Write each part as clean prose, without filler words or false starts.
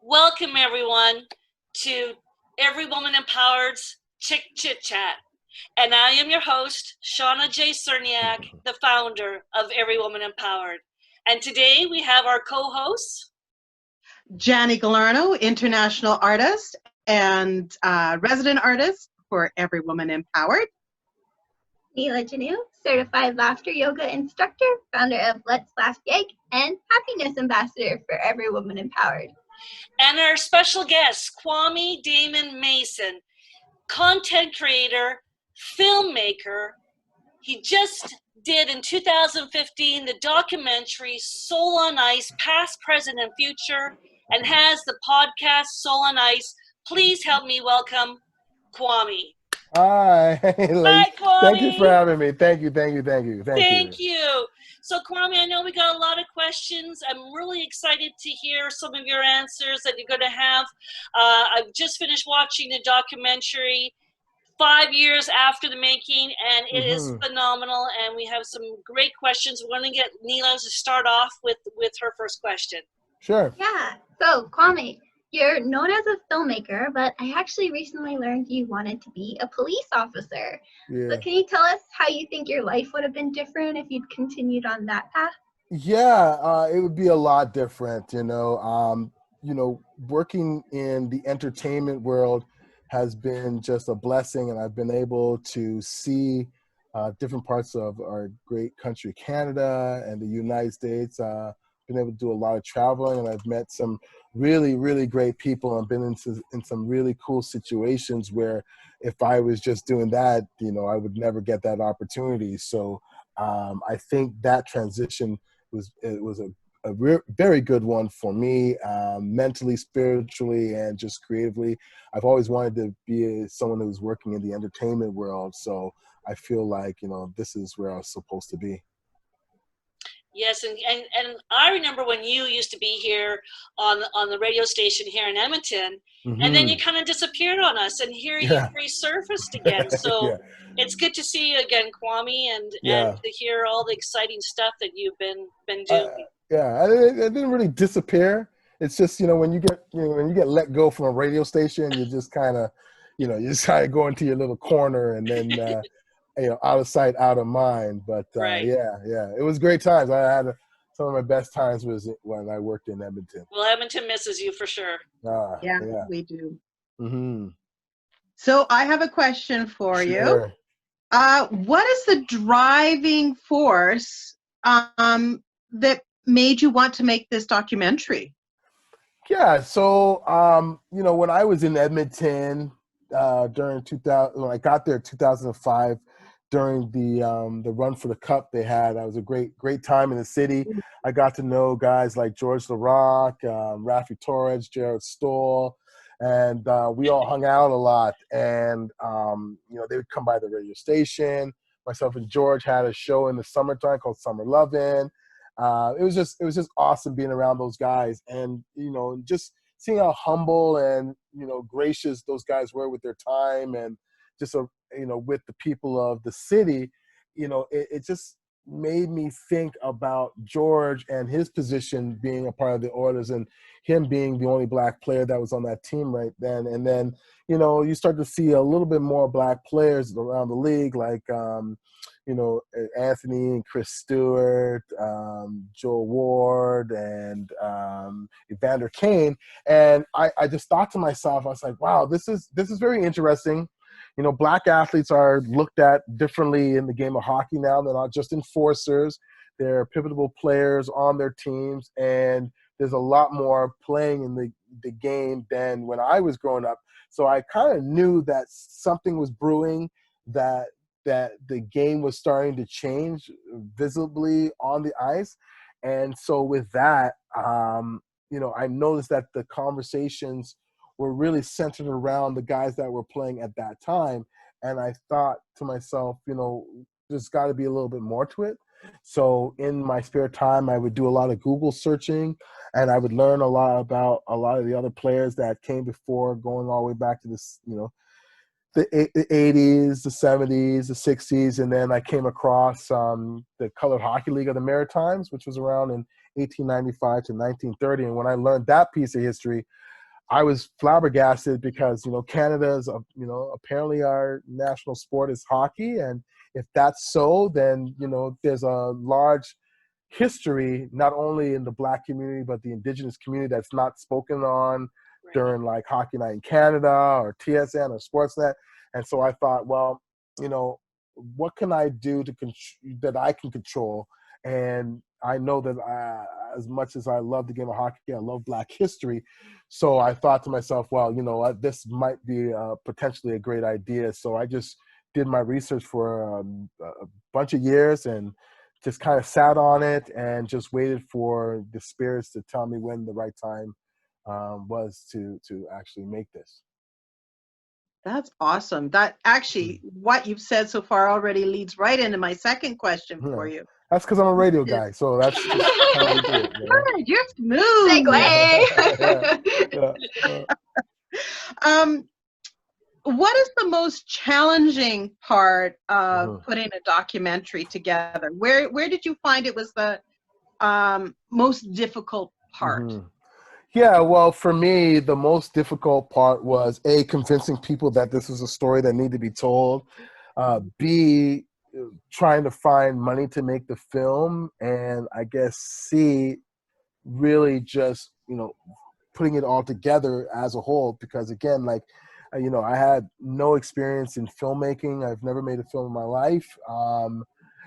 Welcome, everyone, to Every Woman Empowered's Chit Chat. And I am your host, Shauna J. Cerniak, the founder of Every Woman Empowered. And today we have our co-hosts, Jani Galarno, international artist and resident artist for Every Woman Empowered. Neela Janu, certified laughter yoga instructor, founder of Let's Laugh Yag, and happiness ambassador for Every Woman Empowered. And our special guest, Kwame Damon Mason, content creator, filmmaker. He just did in 2015 the documentary Soul on Ice, Past, Present, and Future, and has the podcast Soul on Ice. Please help me welcome Kwame. Hi. Hi, Kwame. Thank you for having me. Thank you. Thank you. So, Kwame, I know we got a lot of questions. I'm really excited to hear some of your answers that you're going to have. I've just finished watching the documentary 5 years after the making, and it is phenomenal, and we have some great questions. We're going to get Neela to start off with her first question. Sure. Yeah. So, Kwame, you're known as a filmmaker, but I actually recently learned you wanted to be a police officer. Yeah. So can you tell us how you think your life would have been different if you'd continued on that path? Yeah, it would be a lot different, working in the entertainment world has been just a blessing, and I've been able to see different parts of our great country, Canada, and the United States. Been able to do a lot of traveling, and I've met some really, really great people and been in some really cool situations where if I was just doing that, I would never get that opportunity. So I think that transition was a very good one for me, mentally, spiritually, and just creatively. I've always wanted to be someone who's working in the entertainment world. So I feel like, this is where I was supposed to be. Yes, and I remember when you used to be here on the radio station here in Edmonton, and then you kind of disappeared on us, and here you resurfaced again. So it's good to see you again, Kwame, and to hear all the exciting stuff that you've been doing. It didn't really disappear. It's just when you get let go from a radio station, you just kind of go into your little corner, and then. Out of sight, out of mind. But it was great times. I had some of my best times was when I worked in Edmonton. Well, Edmonton misses you for sure. Yeah, we do. So I have a question for you. What is the driving force that made you want to make this documentary? Yeah, so when I was in Edmonton during 2000, when I got there in 2005. During the run for the cup they had, that was a great time in the city. I got to know guys like George Laraque, Rafi Torres, Jared Stoll, and we all hung out a lot. And they would come by the radio station. Myself and George had a show in the summertime called Summer Lovin'. It was just awesome being around those guys, and just seeing how humble and gracious those guys were with their time, and just with the people of the city. It just made me think about George and his position being a part of the Oilers, and him being the only black player that was on that team right then. And then you start to see a little bit more black players around the league, like Anthony and Chris Stewart, Joel Ward, and Evander Kane. And I just thought to myself, I was like, wow, this is very interesting. Black athletes are looked at differently in the game of hockey now. They're not just enforcers. They're pivotal players on their teams, and there's a lot more playing in the game than when I was growing up. So I kind of knew that something was brewing, that the game was starting to change visibly on the ice. And so with that, I noticed that the conversations were really centered around the guys that were playing at that time. And I thought to myself, there's got to be a little bit more to it. So in my spare time, I would do a lot of Google searching, and I would learn a lot about a lot of the other players that came before, going all the way back to this, the 80s, the 70s, the 60s. And then I came across the Colored Hockey League of the Maritimes, which was around in 1895 to 1930. And when I learned that piece of history, I was flabbergasted because, you know, Canada's, you know, apparently our national sport is hockey. And if that's so, then, you know, there's a large history, not only in the Black community, but the Indigenous community that's not spoken on during like Hockey Night in Canada or TSN or Sportsnet. And so I thought, well, you know, what can I do that I can control? And I know that as much as I love the game of hockey, I love Black history. So I thought to myself, well, you know, this might be potentially a great idea. So I just did my research for a bunch of years and just kind of sat on it and just waited for the spirits to tell me when the right time was to actually make this. That's awesome. That actually, what you've said so far already leads right into my second question for you. That's because I'm a radio guy, so that's how we do it. You know? You're smooth. Segue. What is the most challenging part of putting a documentary together? Where did you find it was the most difficult part? Yeah, well, for me, the most difficult part was A, convincing people that this was a story that needed to be told. B, trying to find money to make the film. And I guess C, really just, you know, putting it all together as a whole. Because again, like, you know, I had no experience in filmmaking. I've never made a film in my life.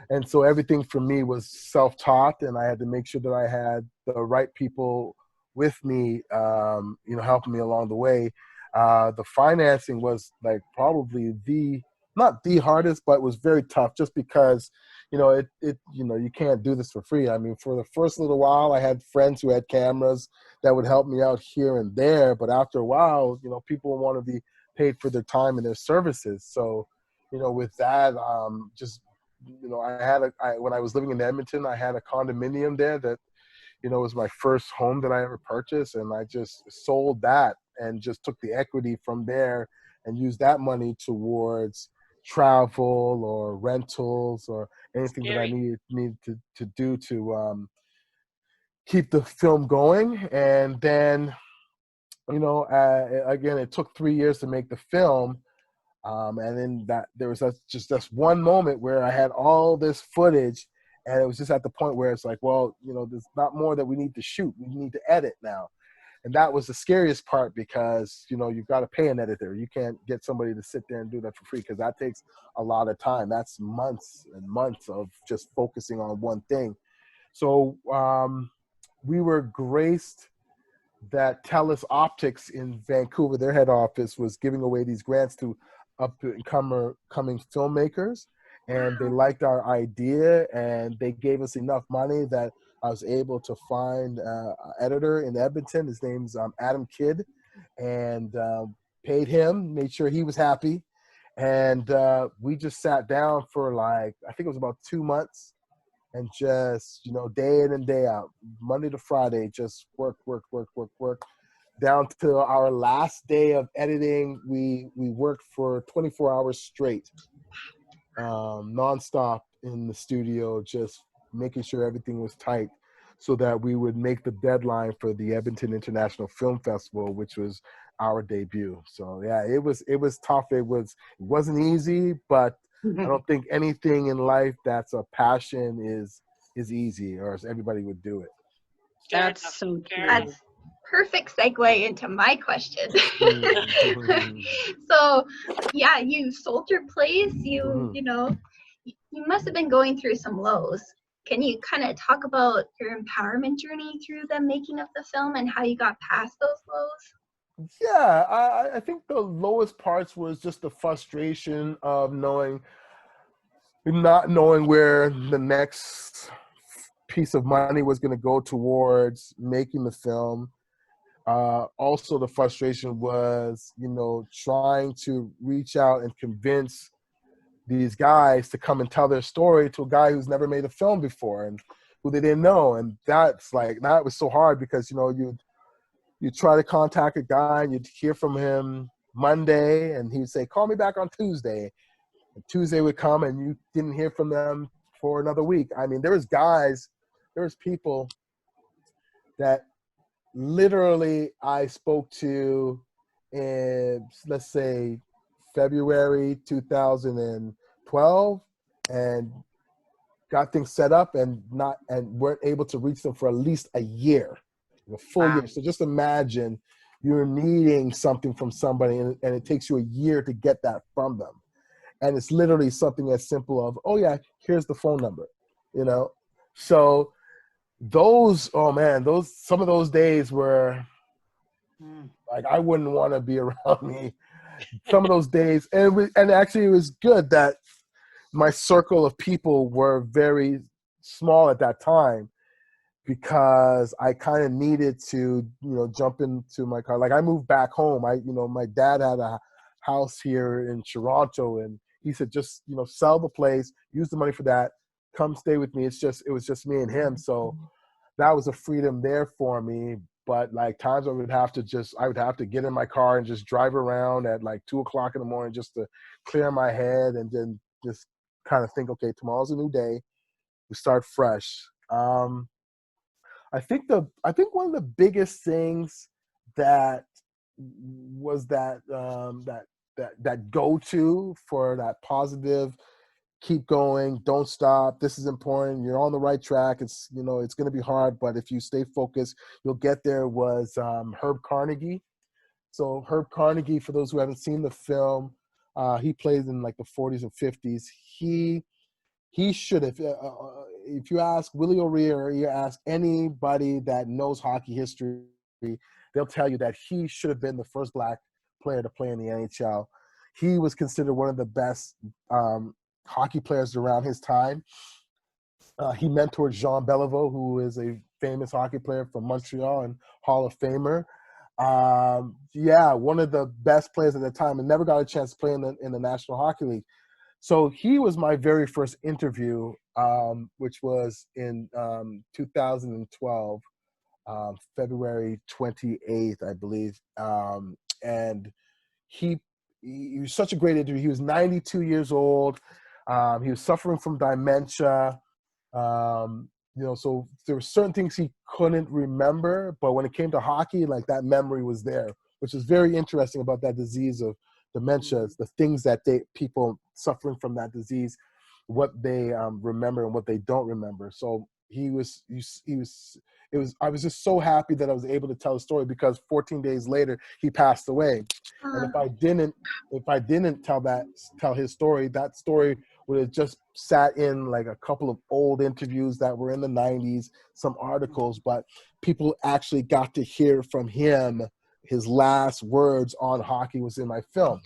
And so everything for me was self-taught, and I had to make sure that I had the right people with me, you know, helping me along the way. The financing was like probably not the hardest, but it was very tough just because, you know, you know, you can't do this for free. I mean, for the first little while, I had friends who had cameras that would help me out here and there. But after a while, you know, people want to be paid for their time and their services. So, you know, with that, just, you know, when I was living in Edmonton, I had a condominium there that, you know, was my first home that I ever purchased. And I just sold that and just took the equity from there and used that money towards travel or rentals or anything that I needed to do to keep the film going. And then, you know, again, it took 3 years to make the film. And then there was just this one moment where I had all this footage, and it was just at the point where it's like, well, you know, there's not more that we need to shoot. We need to edit now. And that was the scariest part because, you know, you've got to pay an editor. You can't get somebody to sit there and do that for free because that takes a lot of time. That's months and months of just focusing on one thing. So we were graced that TELUS Optics in Vancouver, their head office, was giving away these grants to up-and-coming filmmakers. And they liked our idea, and they gave us enough money that I was able to find an editor in Edmonton. His name's Adam Kidd, and paid him, made sure he was happy. And we just sat down for like, I think it was about 2 months, and just, you know, day in and day out, Monday to Friday, just work. Down to our last day of editing, we worked for 24 hours straight, nonstop in the studio, just making sure everything was tight so that we would make the deadline for the Edmonton International Film Festival, which was our debut. So yeah, it was tough. It wasn't easy, but I don't think anything in life that's a passion is easy, or else everybody would do it. That's so true. That's perfect segue into my question. So yeah, you sold your place, you know, you must have been going through some lows. Can you kind of talk about your empowerment journey through the making of the film and how you got past those lows? Yeah, I think the lowest parts was just the frustration of not knowing where the next piece of money was going to go towards making the film. Also, the frustration was, you know, trying to reach out and convince these guys to come and tell their story to a guy who's never made a film before and who they didn't know. And that was so hard because, you know, you try to contact a guy and you'd hear from him Monday and he'd say, call me back on Tuesday. And Tuesday would come and you didn't hear from them for another week. I mean, there was people that literally I spoke to in, let's say, February 2012, and got things set up and weren't able to reach them for at least a year, a full year. So just imagine you're needing something from somebody and it takes you a year to get that from them. And it's literally something as simple of, oh yeah, here's the phone number, you know? So those, oh man, some of those days were like, I wouldn't want to be around me. Some of those days, and actually it was good that my circle of people were very small at that time, because I kind of needed to, jump into my car. Like I moved back home. My dad had a house here in Toronto, and he said, just, sell the place, use the money for that, come stay with me. It was just me and him. So that was a freedom there for me. But like times I would have to get in my car and just drive around at like 2:00 in the morning just to clear my head, and then just kind of think, okay, tomorrow's a new day. We start fresh. I think one of the biggest things that was that go-to for that positive, keep going, don't stop, this is important, you're on the right track, it's going to be hard, but if you stay focused, you'll get there, was Herb Carnegie. So Herb Carnegie, for those who haven't seen the film, he played in like the 40s and 50s. He should have, if you ask Willie O'Ree or you ask anybody that knows hockey history, they'll tell you that he should have been the first Black player to play in the NHL. He was considered one of the best hockey players around his time. He mentored Jean Beliveau, who is a famous hockey player from Montreal and Hall of Famer. One of the best players at the time, and never got a chance to play in the National Hockey League. So he was my very first interview, which was in 2012, February 28th, I believe. And he was such a great interview. He was 92 years old. He was suffering from dementia. So there were certain things he couldn't remember, but when it came to hockey, like that memory was there, which is very interesting about that disease of dementia. It's the things that people suffering from that disease, what they remember and what they don't remember. So I was just so happy that I was able to tell the story, because 14 days later he passed away. And if I didn't tell his story, that story would have just sat in like a couple of old interviews that were in the 90s, some articles, but people actually got to hear from him. His last words on hockey was in my film.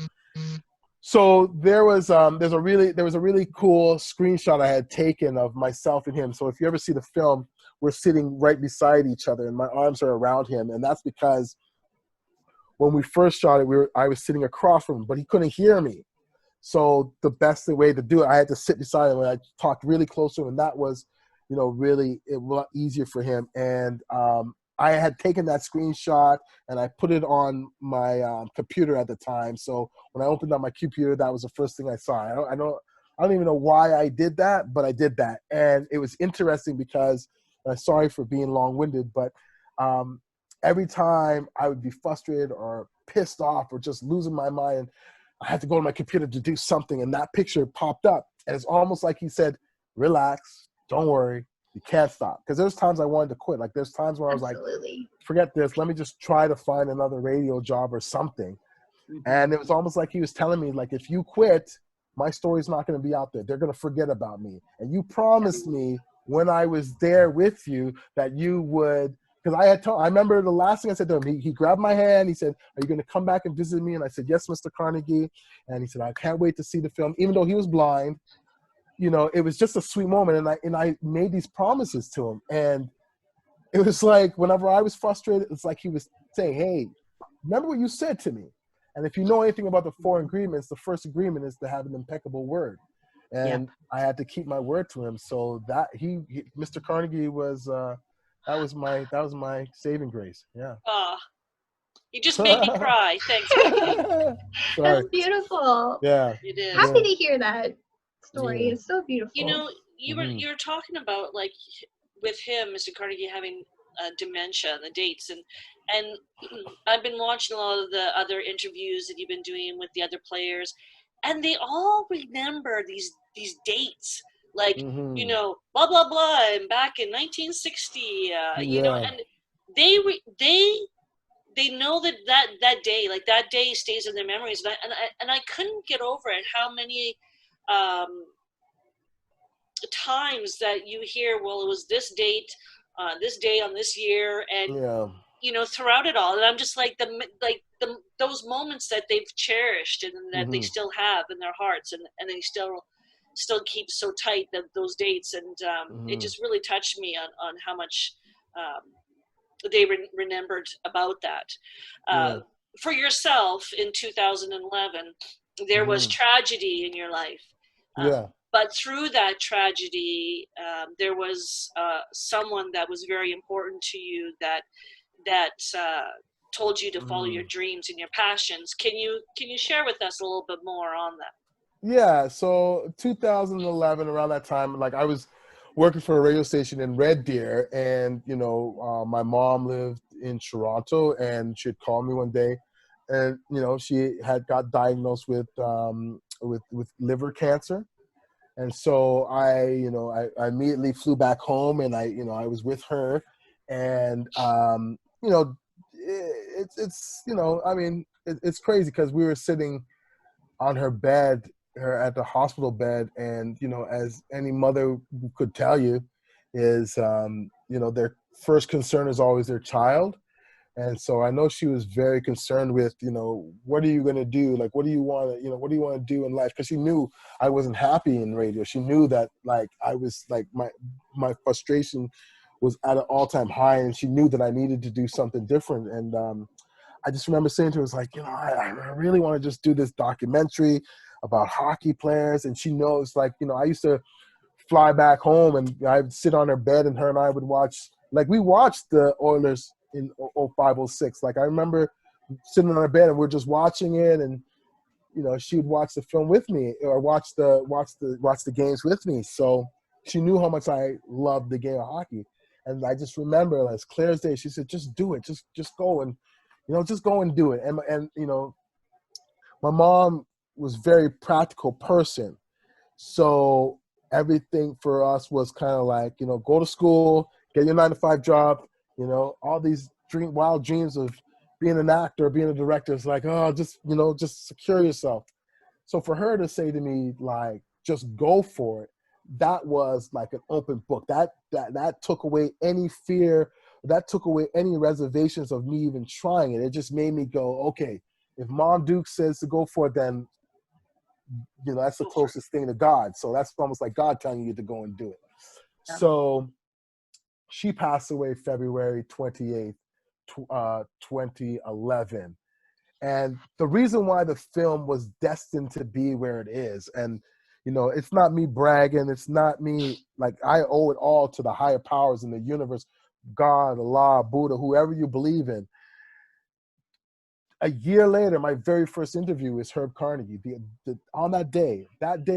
So there was a really cool screenshot I had taken of myself and him. So if you ever see the film, we're sitting right beside each other and my arms are around him. And that's because when we first shot it, I was sitting across from him, but he couldn't hear me. So the best way to do it, I had to sit beside him, and I talked really close to him, and that was, really a lot easier for him. And I had taken that screenshot and I put it on my computer at the time. So when I opened up my computer, that was the first thing I saw. I don't even know why I did that, but I did that. And it was interesting because, sorry for being long-winded, but every time I would be frustrated or pissed off or just losing my mind, I had to go to my computer to do something, and that picture popped up. And it's almost like he said, relax, don't worry, you can't stop. Because there's times I wanted to quit. Like there's times where I was like, forget this, let me just try to find another radio job or something. And it was almost like he was telling me, like, if you quit, my story's not going to be out there. They're going to forget about me. And you promised me when I was there with you that you would, because I remember the last thing I said to him, he grabbed my hand, he said, are you going to come back and visit me? And I said, yes, Mr. Carnegie. And he said, I can't wait to see the film, even though he was blind. It was just a sweet moment. And I made these promises to him. And it was like, whenever I was frustrated, it's like he was saying, hey, remember what you said to me. And if you know anything about the 4 agreements, the first agreement is to have an impeccable word. And I had to keep my word to him. So that Mr. Carnegie was, that was my saving grace. Yeah. You just made me cry. Thanks. That's beautiful. Yeah. It is. Happy to hear that story. It's so beautiful. You were talking about, like, with him, Mr. Carnegie, having dementia and the dates, and I've been watching a lot of the other interviews that you've been doing with the other players, and they all remember these dates, like you know, blah blah blah, and back in 1960, you know, and they know that day, like that day stays in their memories, and I couldn't get over it how many times that you hear, well, it was this date, this day on this year, and you know, throughout it all, and I'm just like those moments that they've cherished and that they still have in their hearts, and they still keep so tight, that those dates, and it just really touched me on how much they remembered about that. For yourself in 2011, there was tragedy in your life. But through that tragedy, there was someone that was very important to you that told you to follow your dreams and your passions. Can you share with us a little bit more on that? Yeah, so 2011, around that time, like I was working for a radio station in Red Deer, and you know, my mom lived in Toronto, and she'd call me one day, and you know, she had got diagnosed with liver cancer, and so I immediately flew back home, and I was with her, and you know, it's you know, I mean, it's crazy because we were sitting on her bed, her at the hospital bed, and you know, as any mother could tell you, is you know, their first concern is always their child. And so I know she was very concerned with, you know, what are you going to do? Like, what do you want to, you know, what do you want to do in life? Because she knew I wasn't happy in radio. She knew that, like, I was like, my frustration was at an all-time high, and she knew that I needed to do something different. And I just remember saying to her, it's like, you know, I really want to just do this documentary about hockey players. And she knows, like, you know, I used to fly back home, and I'd sit on her bed, and her and I would watch, like, we watched the Oilers in 05, 06. Like, I remember sitting on her bed, and we're just watching it, and you know, she would watch the film with me, or watch the games with me. So she knew how much I loved the game of hockey. And I just remember, as clear as day, she said, just do it, just go, and you know, just go and do it. And you know, my mom was a very practical person, so everything for us was kind of like, you know, go to school, get your 9-to-5 job. You know, all these wild dreams of being an actor, being a director, is like, oh, just, you know, just secure yourself. So for her to say to me, like, just go for it, that was like an open book. That took away any fear, that took away any reservations of me even trying it. It just made me go, okay, if Mom Duke says to go for it, then, you know, that's the closest thing to God. So that's almost like God telling you to go and do it. Yeah. So she passed away February 28th, 2011. And the reason why the film was destined to be where it is, and, you know, it's not me bragging, it's not me, like, I owe it all to the higher powers in the universe, God, Allah, Buddha, whoever you believe in. A year later, my very first interview is Herb Carnegie. On that day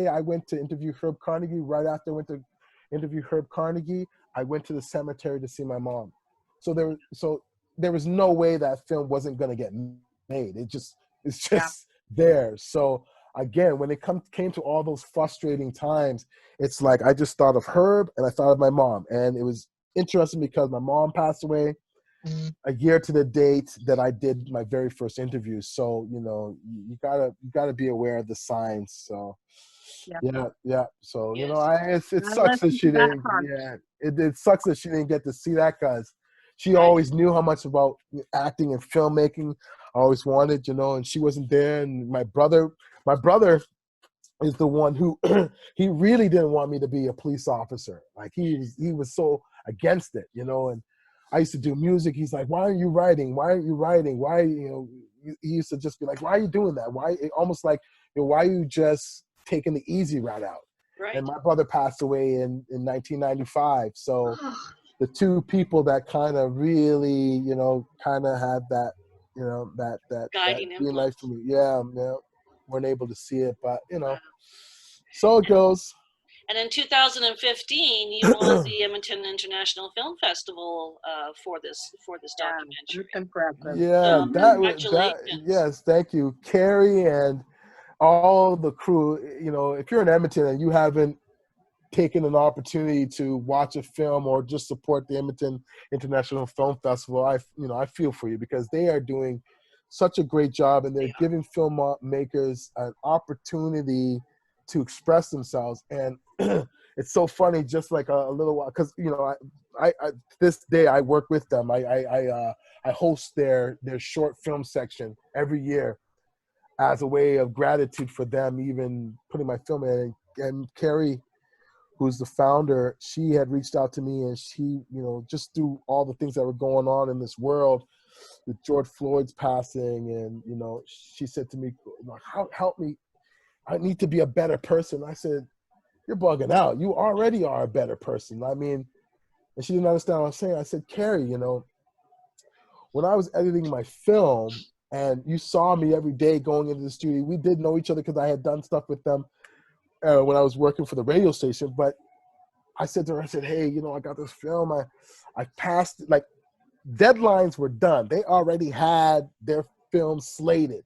I went to interview Herb Carnegie. Right after I went to interview Herb Carnegie, I went to the cemetery to see my mom. So there was no way that film wasn't going to get made. It's just there. So again, when it came to all those frustrating times, it's like I just thought of Herb and I thought of my mom. And it was interesting because my mom passed away a year to the date that I did my very first interview. So, you know, you gotta be aware of the signs. So yeah. So, you know, it sucks that she didn't. Yeah, it sucks that she didn't get to see that, because she always knew how much about acting and filmmaking I always wanted, you know, and she wasn't there. And my brother is the one who he really didn't want me to be a police officer. Like, he was so against it, you know. And I used to do music. He's like, why aren't you writing? Why aren't you writing? Why, you know, he used to just be like, why are you doing that? Why, almost like, you know, why are you just taking the easy route out? Right. And my brother passed away in 1995. So the two people that kind of really, you know, kind of had that, you know, that guiding that life for me. Yeah, weren't able to see it, but, you know, so it goes. And in 2015, you won the Edmonton International Film Festival for this documentary. Impressive. Yeah, So, that was that. congratulations. Yes, thank you, Carrie, and all the crew. You know, if you're in Edmonton and you haven't taken an opportunity to watch a film or just support the Edmonton International Film Festival, I feel for you, because they are doing such a great job, and they're giving filmmakers an opportunity to express themselves. And it's so funny, just like a little while, because I this day I work with them. I host their short film section every year as a way of gratitude for them even putting my film in. And Carrie, who's the founder, she had reached out to me, and she, just through all the things that were going on in this world with George Floyd's passing, and, she said to me, help me, I need to be a better person. I said, you're bugging out. You already are a better person. I mean, and she didn't understand what I was saying. I said, Carrie, when I was editing my film and you saw me every day going into the studio, we did know each other because I had done stuff with them when I was working for the radio station. But I said to her, I said, hey, I got this film. I passed, like, deadlines were done. They already had their film slated.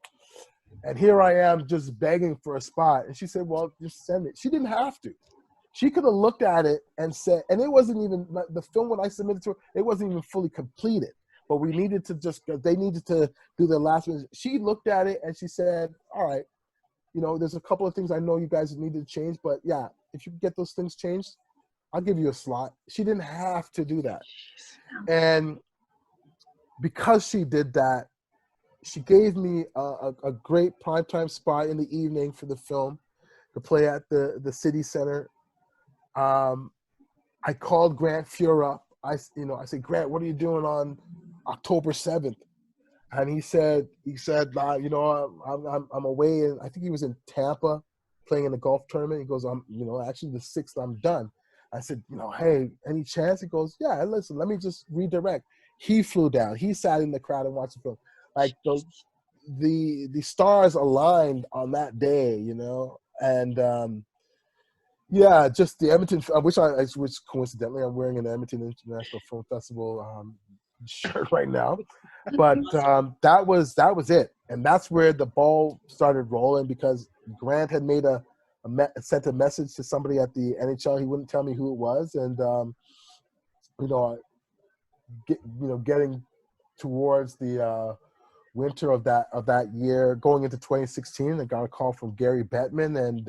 And here I am just begging for a spot. And she said, well, just send it. She didn't have to. She could have looked at it and said, and it wasn't even, the film when I submitted to her, it wasn't even fully completed. But we needed to they needed to do their last one. She looked at it and she said, all right, there's a couple of things I know you guys need to change, but yeah, if you get those things changed, I'll give you a slot. She didn't have to do that. And because she did that, she gave me a great primetime spot in the evening for the film to play at the city center. I called Grant Fuhr up. I said, Grant, what are you doing on October 7th? And he said, I'm away, and I think he was in Tampa playing in a golf tournament. He goes, actually the 6th I'm done. I said, hey, any chance? He goes, yeah, listen, let me just redirect. He flew down. He sat in the crowd and watched the film. Like the stars aligned on that day, and yeah, just the Edmonton, which coincidentally I'm wearing an Edmonton International Film Festival shirt right now, but that was it, and that's where the ball started rolling, because Grant had made sent a message to somebody at the NHL. He wouldn't tell me who it was, and getting towards the winter of that year, going into 2016, I got a call from Gary Bettman, and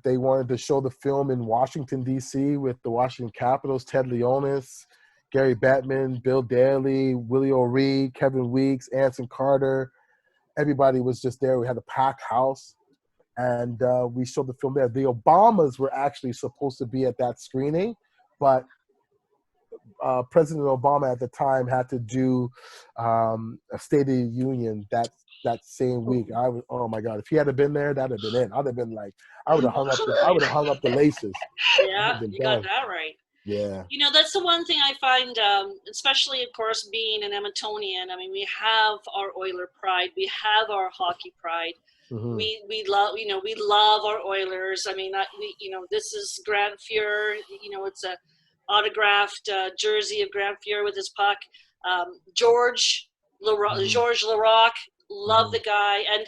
they wanted to show the film in Washington, D.C. with the Washington Capitals, Ted Leonis, Gary Bettman, Bill Daly, Willie O'Ree, Kevin Weeks, Anson Carter. Everybody was just there. We had a packed house, and we showed the film there. The Obamas were actually supposed to be at that screening, but President Obama at the time had to do a State of the Union that same week. Oh my God, if he had been there, that'd have been it. I'd have been like, I would have hung up the laces. Yeah, you got that right. Yeah. That's the one thing I find, especially, of course, being an Edmontonian. I mean, we have our Oiler pride, we have our hockey pride. Mm-hmm. We love our Oilers. I mean, this is Grant Fuhr. It's a autographed jersey of Grant Fuhr with his puck. George Laraque, love the guy. And,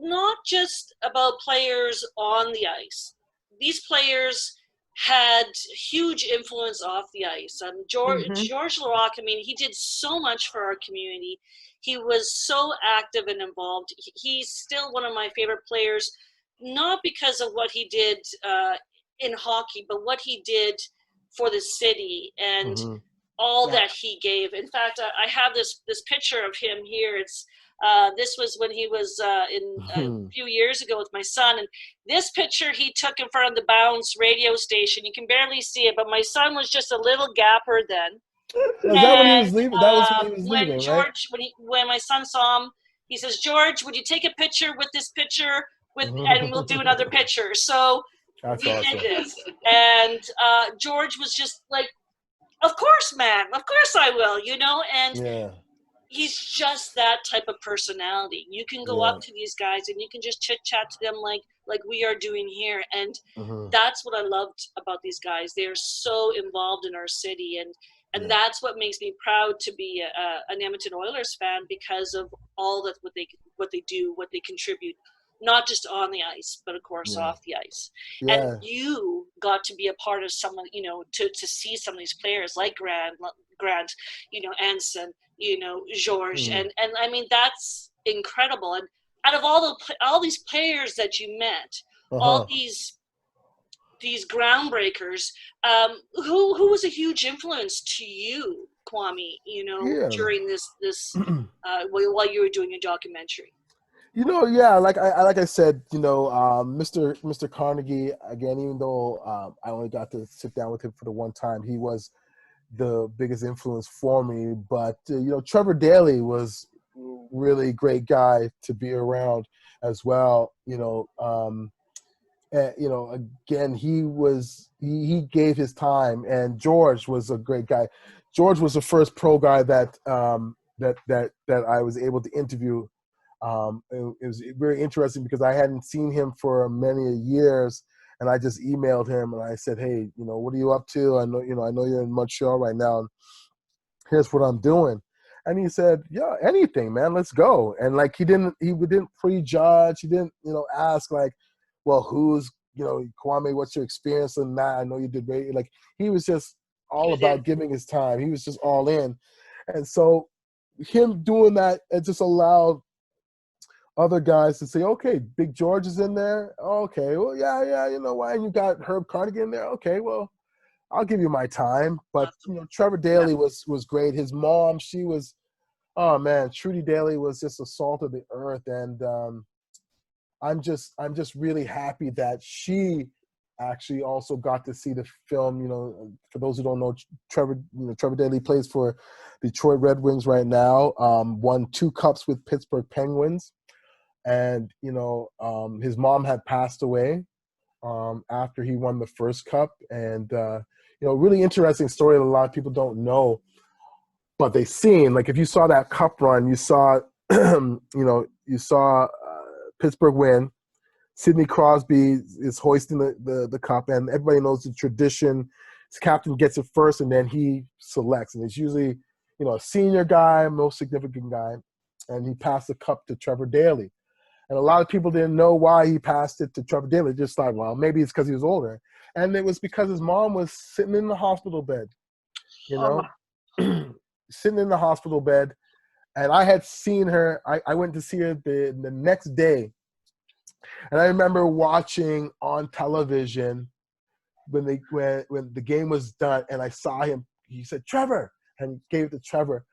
not just about players on the ice. These players had huge influence off the ice. George Laraque, I mean, he did so much for our community. He was so active and involved. He's still one of my favorite players, not because of what he did in hockey, but what he did for the city and all that he gave. In fact, I have this picture of him here. It's this was when he was a few years ago with my son, and this picture he took in front of the Bounce radio station. You can barely see it, but my son was just a little gapper then. Is that when he was leaving? That was when he was leaving, George, right? When my son saw him, he says, "George, would you take a picture with this picture and we'll do another picture?" So that's we awesome. did this, and George was just like, "Of course, man. Of course I will." And he's just that type of personality. You can go up to these guys and you can just chit chat to them like like we are doing here. And that's what I loved about these guys. They are so involved in our city, and that's what makes me proud to be an Edmonton Oilers fan, because of all that what they do, what they contribute, not just on the ice, but of course off the ice. And you got to be a part of someone, you know, to see some of these players like Grant, you know, Anson, you know, George, and I mean, that's incredible. And out of all these players that you met, all these groundbreakers, who was a huge influence to you, Kwame, you know, during this while you were doing your documentary? You know, like I said, you know, Mr. Carnegie, again, even though I only got to sit down with him for the one time, he was the biggest influence for me. But you know, Trevor Daley was really a great guy to be around as well. You know, again, he gave his time, and George was a great guy. George was the first pro guy that I was able to interview. It was very interesting because I hadn't seen him for many years, and I just emailed him and I said, "Hey, you know, what are you up to? I know you're in Montreal right now, and here's what I'm doing." And he said, "Yeah, anything, man. Let's go." And like he didn't prejudge. He didn't, you know, ask like, "Well, who's, you know, Kwame, what's your experience in that? I know you did great." Like he was just all about giving his time. He was just all in, and so him doing that, it just allowed other guys to say, okay, Big George is in there. Okay, well, yeah, you know why? And you got Herb Carnegie in there. Okay, well, I'll give you my time. But you know, Trevor Daley was great. His mom, she was, oh man, Trudy Daley was just a salt of the earth, and I'm just really happy that she actually also got to see the film. You know, for those who don't know, Trevor Daley plays for Detroit Red Wings right now. Won 2 cups with Pittsburgh Penguins. And, you know, his mom had passed away after he won the first cup. And, you know, really interesting story that a lot of people don't know, but they've seen. Like, if you saw that cup run, you saw, you saw Pittsburgh win. Sidney Crosby is hoisting the cup, and everybody knows the tradition. His captain gets it first, and then he selects. And it's usually, you know, a senior guy, most significant guy. And he passed the cup to Trevor Daley. And a lot of people didn't know why he passed it to Trevor Daley. Just thought, well, maybe it's because he was older. And it was because his mom was sitting in the hospital bed, you know, sitting in the hospital bed. And I had seen her. I went to see her the next day. And I remember watching on television when the game was done, and I saw him. He said, "Trevor," and he gave it to Trevor.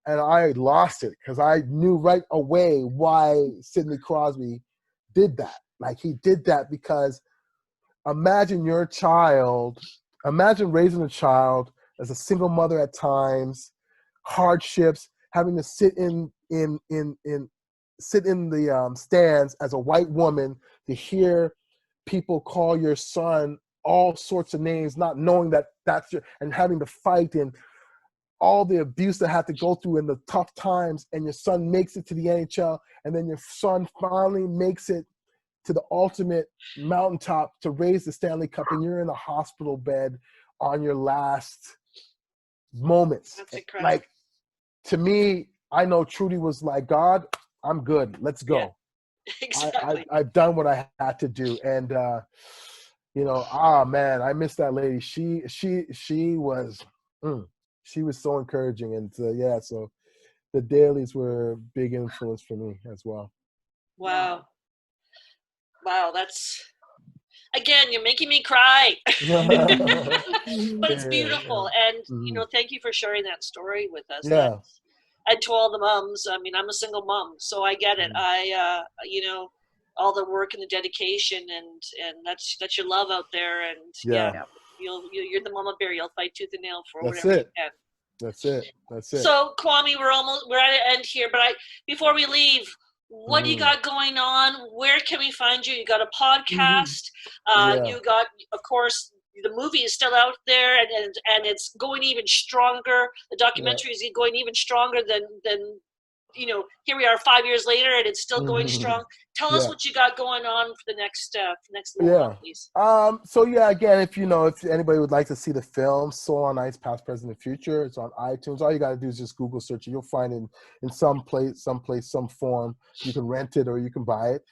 And I lost it because I knew right away why Sidney Crosby did that. Like, he did that because imagine raising a child as a single mother at times, hardships, having to sit in the stands as a white woman to hear people call your son all sorts of names, not knowing that's your, and having to fight and all the abuse that had to go through in the tough times, and your son makes it to the NHL, and then your son finally makes it to the ultimate mountaintop to raise the Stanley Cup, and you're in a hospital bed on your last moments. That's incredible. Like, to me, I know Trudy was like, "God, I'm good. Let's go." Yeah. Exactly. I've done what I had to do. And, you know, man, I miss that lady. She was... she was so encouraging, and so the Daleys were a big influence for me as well. Wow, that's, again, you're making me cry. But it's beautiful, and you know, thank you for sharing that story with us. Yeah. And to all the moms, I mean, I'm a single mom, so I get it. You know, all the work and the dedication, and that's your love out there, and you're the mama bear. You'll fight tooth and nail for whatever you can. That's it. So, Kwame, we're at an end here, but before we leave, what do you got going on? Where can we find you? You got a podcast. You got, of course, the movie is still out there, and it's going even stronger. The documentary is going even stronger than you know, here we are 5 years later and it's still going strong. Tell us what you got going on for the next little while, please. So yeah, again, if anybody would like to see the film Soul on Ice, Past, Present, and Future, it's on iTunes. All you got to do is just Google search it. You'll find it in some form. You can rent it or you can buy it.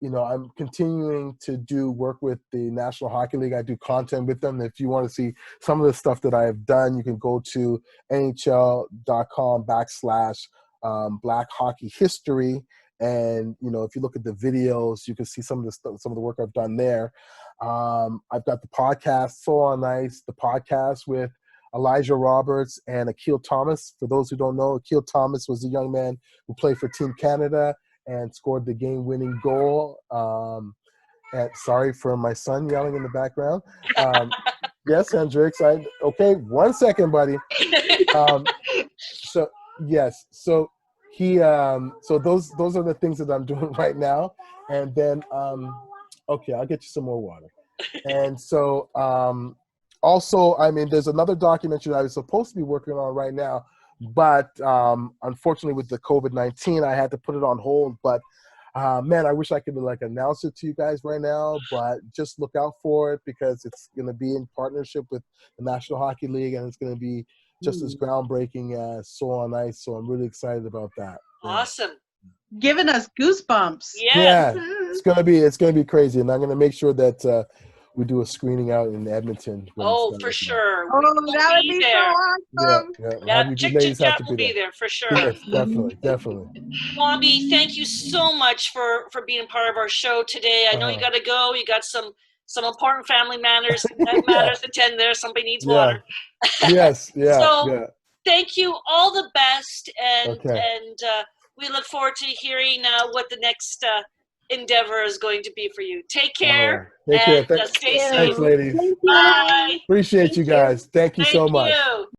You know, I'm continuing to do work with the National Hockey League. I do content with them. If you want to see some of the stuff that I have done, you can go to NHL.com/Black Hockey History. And, you know, if you look at the videos, you can see some of the work I've done there. I've got the podcast, Soul on Ice, the podcast with Elijah Roberts and Akil Thomas. For those who don't know, Akil Thomas was a young man who played for Team Canada and scored the game-winning goal. Sorry for my son yelling in the background. Yes, Hendrix. Okay, 1 second, buddy. So yes, so he. So those are the things that I'm doing right now, and then okay, I'll get you some more water. And so also, I mean, there's another documentary that I was supposed to be working on right now. But unfortunately, with the COVID-19, I had to put it on hold. But man, I wish I could like announce it to you guys right now. But just look out for it because it's going to be in partnership with the National Hockey League, and it's going to be just as groundbreaking as Soul on Ice. So I'm really excited about that. Awesome. Giving us goosebumps. Yes. Yeah, it's gonna be crazy, and I'm gonna make sure that we do a screening out in Edmonton. Oh, for sure. Oh, that would be so awesome. Yeah, Chit Chat will be there for sure. Yes, definitely. Kwame, thank you so much for being part of our show today. I know you got to go. You got some important family matters to tend there. Somebody needs water. Yes. So thank you. All the best, and we look forward to hearing what the next endeavor is going to be for you. Take care. Take care. Stay safe. Thanks, ladies. Bye. Appreciate you guys. Thank you so much. Thank you.